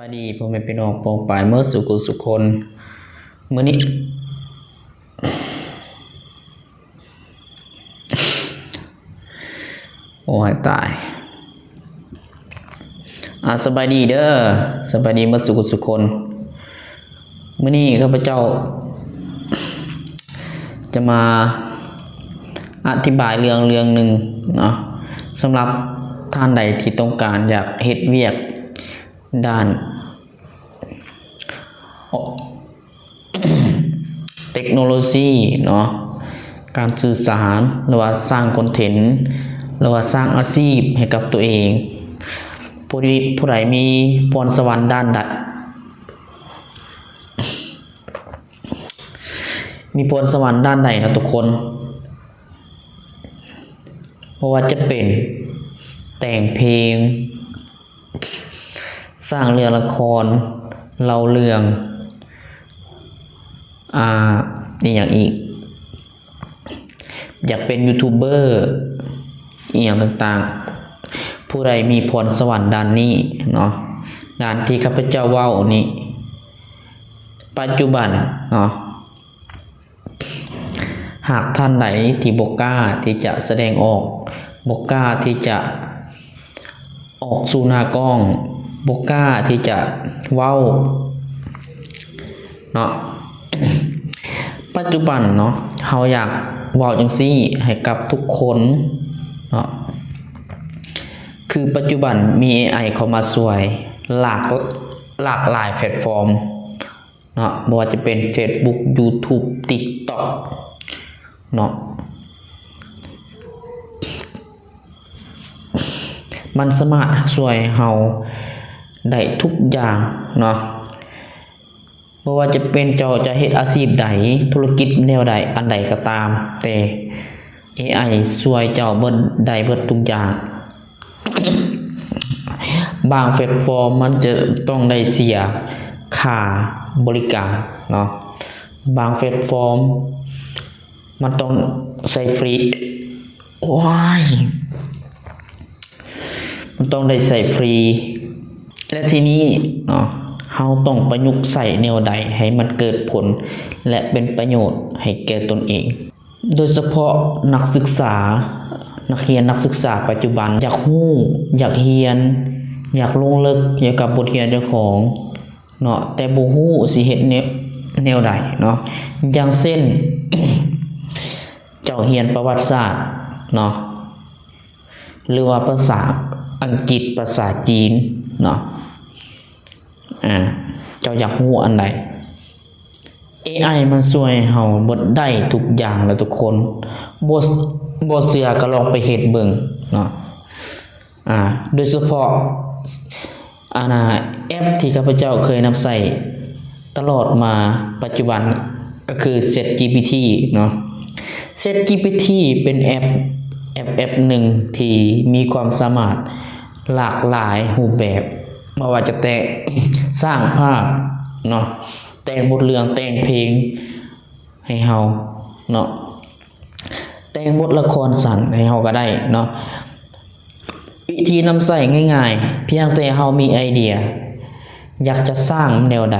บายดีพ่อแม่พี่น้องปองปายเมื่อสุขสุขคนมื้อนี้โอ้ยตายสบายดีเด้อสบายดีเมื่อสุขสุขคนมื้อนี้ข้าพเจ้าจะมาอธิบายเรื่องหนึ่งเนาะสำหรับท่านใดที่ต้องการอยากเฮ็ดเวียกด้านเทคโนโลยีเนาะการสื่อสารหรือว่าสร้างคอนเทนต์หรือว่าสร้างอาชีพให้กับตัวเองผู้ใดมีพรสวรรค์ด้านใดมีพรสวรรค์ด้านใดนะทุกคนเพราะว่าจะเป็นแต่งเพลงสร้างเรื่องละครเล่าเรื่องนี่อย่างอีกอยากเป็นยูทูบเบอร์อย่างต่างๆผู้ใดมีพรสวรรค์ด้านนี้เนาะด้านที่ข้าพเจ้าเว้านี้ปัจจุบันเนาะหากท่านไหนที่บ่กล้าที่จะแสดงออกบ่กล้าที่จะออกสู่หน้ากล้องบ่กล้าที่จะเว้าเนาะ ปัจจุบันเนาะเฮาอยากเว้าจังซี่ให้กับทุกคนเนาะคือปัจจุบันมี AI เข้ามาช่วยหลากหลายแพลตฟอร์มเนาะบ่ว่าจะเป็น Facebook YouTube TikTok เนาะมันสามารถช่วยเฮาได้ทุกอย่างเนาะบ่ว่าจะเป็นเจ้าจะเฮ็ดอาชีพใดธุรกิจแนวใดอันใดก็ตามแต่ AI ช่วยเจ้าเบิดได้เบิดทุกอย่าง บางแพลตฟอร์มมันจะต้องได้เสียค่าบริการเนาะบางแพลตฟอร์มมันต้องใช้ฟรีมันต้องได้ใส่ฟรีและทีนี้เนาะเฮาต้องประยุกต์ใส่แนวใดให้มันเกิดผลและเป็นประโยชน์ให้แก่ตนเองโดยเฉพาะนักศึกษานักเรียนนักศึกษาปัจจุบันอยากรู้อยากเรียนอยากลงลึกเกี่ยวกับบทเรียนเจ้าของเนาะแต่บ่ฮู้สิเฮ็ดแนวใดเนาะอย่างเช่น เจ้าเรียนประวัติศาสตร์เนาะหรือว่าภาษาอังกฤษภาษาจีนเนาะเจ้าอยากรู้อันใด AI มันช่วยเฮาเบิดได้ทุกอย่างแล้วทุกคนบ่เชื่อก็ลองไปเฮ็ดเบิ่งเนาะโดยเฉพาะแอปที่ข้าพเจ้าเคยนำใช้ตลอดมาปัจจุบันก็คือ ChatGPT เนาะ ChatGPT เป็นแอปหนึ่งที่มีความสามารถหลากหลายรูปแบบไม่ว่าจะแต่งสร้างภาพเนาะแต่งบทเรื่องแต่งเพลงให้เฮาเนาะแต่งบทละครสั้นให้เฮาก็ได้เนาะวิธีนำใช้ง่ายๆเพียงแต่เฮามีไอเดียอยากจะสร้างแนวใด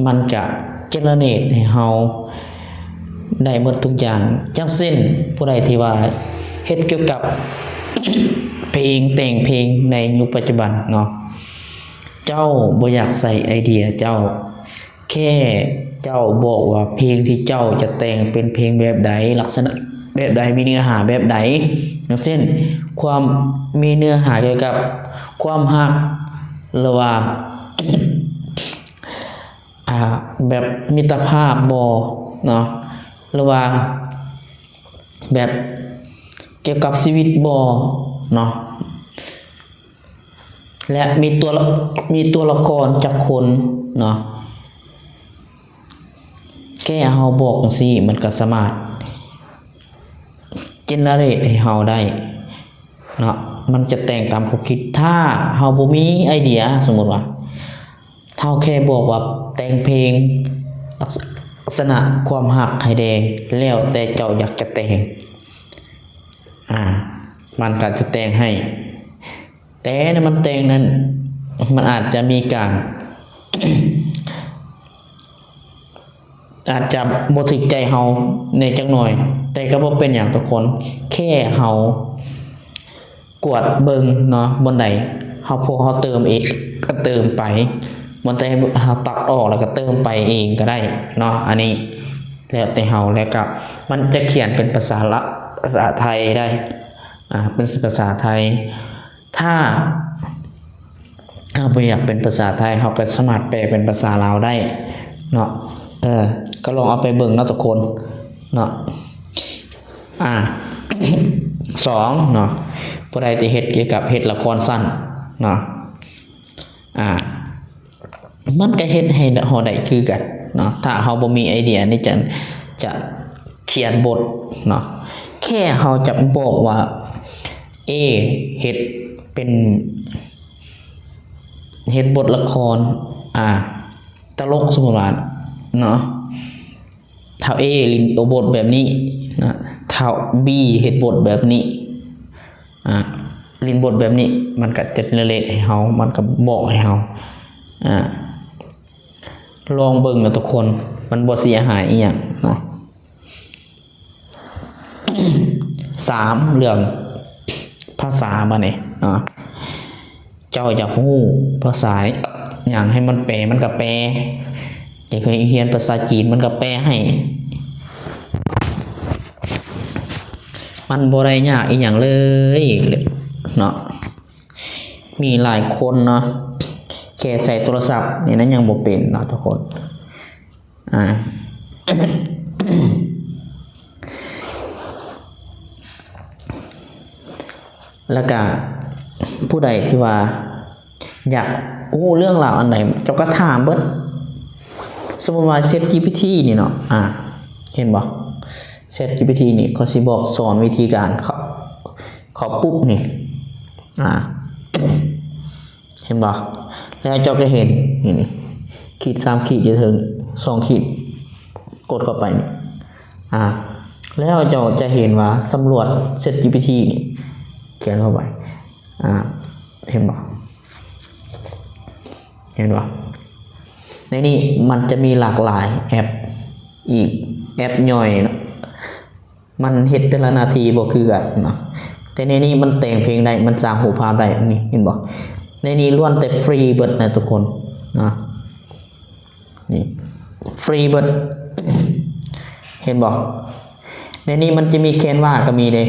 มันจะเจเนเรตให้เฮาได้หมดทุกอย่างอย่างเช่นผู้ใดที่ว่าเฮ็ดเกี่ยวกับ เพลงแต่งเพลงในยุคปัจจุบันเนาะเจ้าบ่อยากใส่ไอเดียเจ้าแค่เจ้าบอกว่าเพลงที่เจ้าจะแต่งเป็นเพลงแบบใดลักษณะแบบใดมีเนื้อหาแบบใดอย่างเช่นความมีเนื้อหาเกี่ยวกับความรักหรือว่า แบบมิตรภาพบ่เนาะหรือว่าแบบเกี่ยวกับชีวิตบ่เนาะและมีตัวละครจักคนเนาะแค่เฮาบอกจังซี่มันก็สามารถเจเนเรตให้เฮาได้เนาะมันจะแต่งตามความคิดถ้าเฮาบ่มีไอเดียสมมุติว่าเฮาแค่บอกว่าแต่งเพลงลักษณะความรักให้แดงแล้วแต่เจ้าอยากจะแต่งมันก็จะแต่งให้แต่ในมันแต่งนั้นมันอาจจะมีการ อาจจะบ่ถึกใจเฮาในจักหน่อยแต่ก็บ่เป็นหยังทุกคนแค่เฮากวดเบิ่งเนาะบนใดเฮาพอเฮาเติมเองก็เติมไปบนใดเฮาตัดออกแล้วก็เติมไปเองก็ได้เนาะอันนี้แล้วแต่เฮาแล้วก็มันจะเขียนเป็นภาษาไทยได้เป็นภาษาไทยถ้าเฮาบ่อยากเป็นภาษาไทยเฮาก็สามารถแปลเป็นภาษาลาวได้เนาะก็ลองเอาไปเบิ่งเนาะทุกคนเนาะ2เนาะผู้ใดที่เฮ็ดเกี่ยวกับเฮ็ดละครสั้นเนาะมันก็เฮ็ดให้เฮาได้คือกันเนาะถ้าเฮาบ่มีไอเดียนี่จะเขียนบทเนาะแค่เฮาจะบอกว่าเฮ็ดเป็นเฮ็ดบทละครตลกสมมุติว่าเนาะถ้าลินตัวบทแบบนี้นะถ้า B เฮ็ดบทแบบนี้ลินบทแบบนี้มันก็จะเจเนเรตให้เฮามันก็บอกให้เฮาลองเบิ่งนะทุกคนมันบ่เสียหายอีหยังเนาะ 3เรื่องภาษาบัดนี้เนาะเจ้าอยากฮู้ภาษาหยังให้มันแปลมันก็แปลจะเคยเรียนภาษาจีนมันก็แปลให้มันบ่ได้ยากอีหยังเลยเนาะมีหลายคนเนาะแค่ใส่โทรศัพท์นี่นั้นยังบ่เป็นเนาะทุกคนแล้วก็ผู้ใดที่ว่าอยากรู้เรื่องราวอันไหนเจ้าก็ถามเบิดสมมุติว่า ChatGPT นี่เนาะเห็นบ่ ChatGPT นี่เขาสิบอกสอนวิธีการเขาปุ๊บนี่เห็นบ่แล้วเจ้าก็เห็นนี่ขีด3ขีดอยู่ถึง2ขีดกดเข้าไปนี่แล้วเจ้าจะเห็นว่าสำรวจ ChatGPT นี่เขียนเข้าไปเห็นบ่ในนี้มันจะมีหลากหลายแอปอีกแอปย่อยนะมันเฮ็ดแต่ละนาทีบ่คือกันเนาะแต่ในนี้มันแต่งเพลงได้มันสร้างรูปภาพได้นี่เห็นบ่ในนี้ล้วนแต่ฟรีเบิดนะทุกคนนะนี่ฟรีเบิด เห็นบ่ในนี้มันจะมีแคนวาก็มีเด้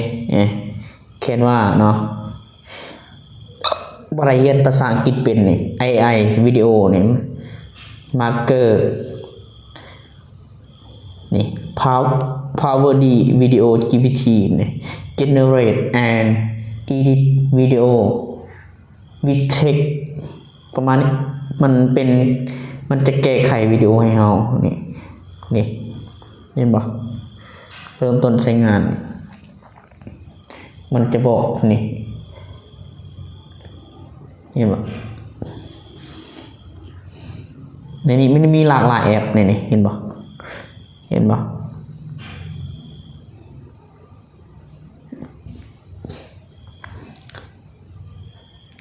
แคนวาเนาะบ่ได้เรียนภาษาอังกฤษเป็นนี่ AI วิดีโอนี่มาร์เกอร์นี่ Power D Video GPT นี่ Generate and Edit Video with Text ประมาณนี้มันจะแก้ไขวิดีโอให้เฮานี่เห็นบ่เริ่มต้นใช้งานมันจะบอกนี่เห็นบ่ในนี้มันมีหลากหลายแอปนี่เห็นบ่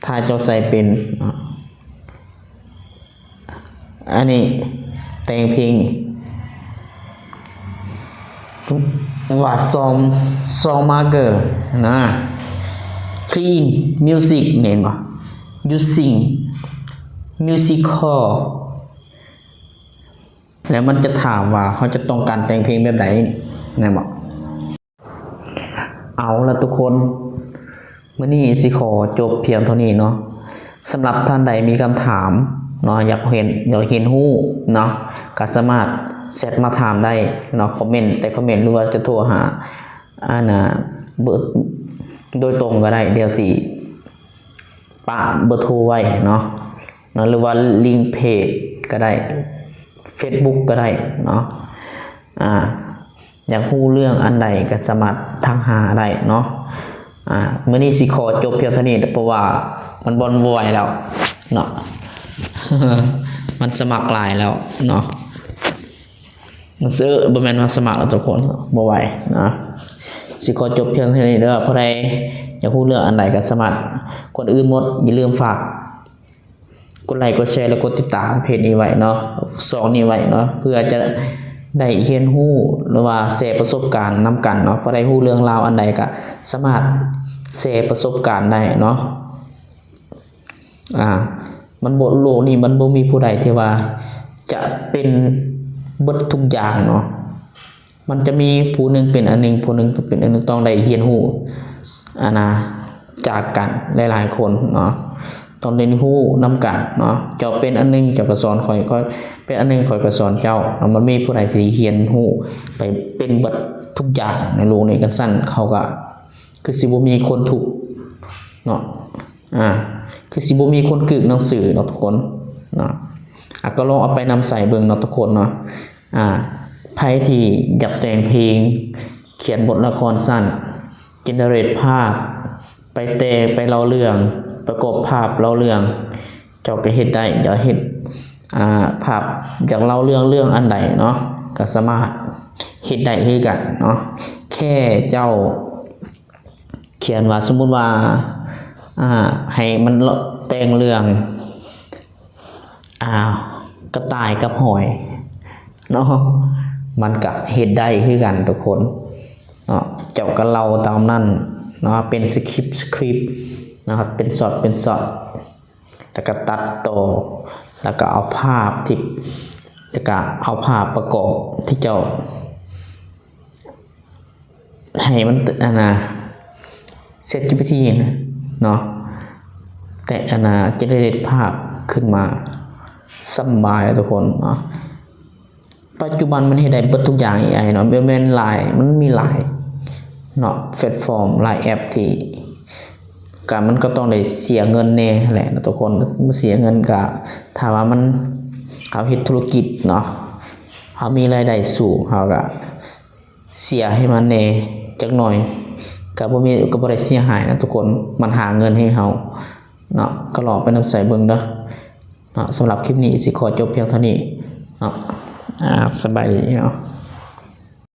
ถ้าเจ้าใส่เป็นอันนี้แต่งเพลงว่าซองมาร์เกอร์นะ clean music เห็นบ่ using musical แล้วมันจะถามว่าเขาจะต้องการแต่งเพลงแบบไหนนะบอกเอาละทุกคนมื้อนี้สิขอจบเพียงเท่านี้เนาะสำหรับท่านใดมีคำถามเนาะอยากเห็นฮู้เนาะก็สามารถแชทมาถามได้เนาะคอมเมนต์หรือว่าจะโทรหาเบอร์โดยตรงก็ได้เดี๋ยวสิปะเบอร์โทรไว้เนาะหรือว่าลิงก์เพจก็ได้ Facebook ก็ได้เนาะอยากรู้เรื่องอันใดก็สามารถทักหาได้เนาะมื้อนี้สิขอจบเพียงเท่านี้เพราะว่ามันบ่ไหวแล้วเนาะ มันสมัครหลายแล้วเนาะมันซื้อบ่แม่นว่าสมัครแล้วทุกคนบ่ไหวนะสิขอจบเพียงเท่านี้เด้อผู้ใดอยากรู้เรื่องอันใดก็สามารถคนอื่นหมดอย่าลืมฝาก กดไลค์กดแชร์และกดติดตามเพจนี้ไว้เนาะ2นี้ไว้เนาะเพื่อจะได้เรียนรู้หรือว่าแชร์ประสบการณ์นำกันเนาะพอได้รู้เรื่องราวอันใดก็สามารถแชร์ประสบการณ์ได้เนาะมันบ่โลกนี้มันบ่มีผู้ใดที่ว่าจะเป็นเบิดทุกอย่างเนาะมันจะมีผู้หนึงเป็นอันนึงผู้หนึงเป็นอันนึงต้องได้เรียนรู้จากกันหลายๆคนเนาะต้องเรียนรู้นำกันเนาะเจ้าเป็นอันนึงเจ้าก็สอนข่อยก็เป็นอันนึงข่อยก็สอนเจ้ามันมีผู้ใดที่เรียนรู้ไปเป็นเบิดทุกอย่างในโลกนี้กันซั่นเขาก็คือสิบ่มีคนถูกเนาะคือสิบ่มีคนกึกหนังสือเนาะทุกคนเนาะก็ลองเอาไปนำใส่เบิ่งเนาะทุกคนเนาะไผที่อยากแต่งเพลงเขียนบทละครสั้นเจเนเรตภาพไปเล่าเรื่องประกอบภาพเล่าเรื่องเจ้าก็เฮ็ดได้จะเฮ็ดภาพอยากเล่าเรื่องอันใดเนาะก็สามารถเฮ็ดได้คือกันเนาะแค่เจ้าเขียนว่าสมมุติว่าให้มันแต่งเรื่องกระต่ายกับหอยเนาะมันก็เฮ็ดได้คือกันทุกคนเนาะเจ้าก็เล่าตามนั้นเนาะเป็นสคริปต์นะครับเป็นช็อตแล้วก็ตัดต่อแล้วก็เอาภาพที่แล้วก็เอาภาพประกอบที่เจ้าให้มันเซต GPT เนาะแต่เจเนเรตภาพขึ้นมาสบายทุกคนเนาะปัจจุบันมันเฮ็ดได้เบิดทุกอย่าง AI เนาะแม่นหลายมันมีหลายเนาะแพลตฟอร์มหลายแอปที่การมันก็ต้องได้เสียเงินแน่แหละทุกคนเสียเงินก็ถ้าว่ามันเขาเฮ็ดธุรกิจเนาะเขามีรายได้สูงเขาก็เสียให้มันแน่จักหน่อยก็บ่ได้เสียหายนะทุกคนมันหาเงินให้เฮาเนาะก็ลองไปนำใส่เบิ่งเด้อเนาะสำหรับคลิปนี้สิขอจบเพียงเท่านี้เนาะสบายดีเนาะ